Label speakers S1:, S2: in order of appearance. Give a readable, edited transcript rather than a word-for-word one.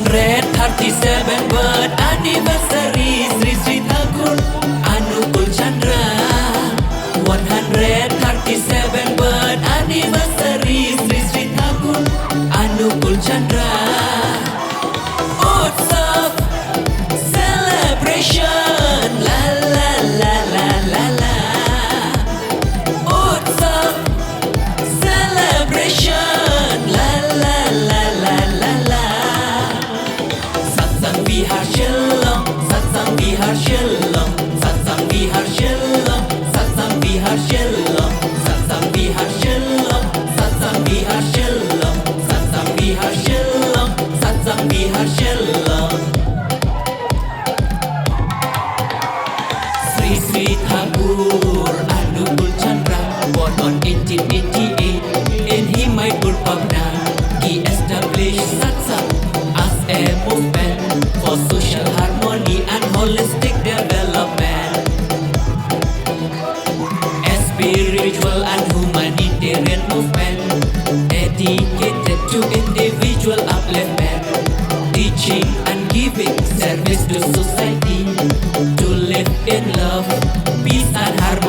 S1: 137 birth anniversary Sri Sri Thakur Anupul Chandra. 137 birth anniversary Sri Sri Thakur Anupul Chandra. Utsav celebration la la la la la la. Utsav celebration la la la la la la. Satsang Vihar Shalom, Satsang Vihar Shalom, Satsang Vihar Shalom, Satsang Vihar Shalom, Satsang Vihar Shalom, Satsang Vihar Shalom, Satsang Vihar Shalom, Satsang Vihar Shalom. Sri Sri Thakur Anupul Chandra, born on 1888 in Himaipur, Pabna. He established Satsang as a movement for social harmony and holistic development. A spiritual and humanitarian movement dedicated to individual upliftment, teaching and giving service to society, to live in love, peace and harmony.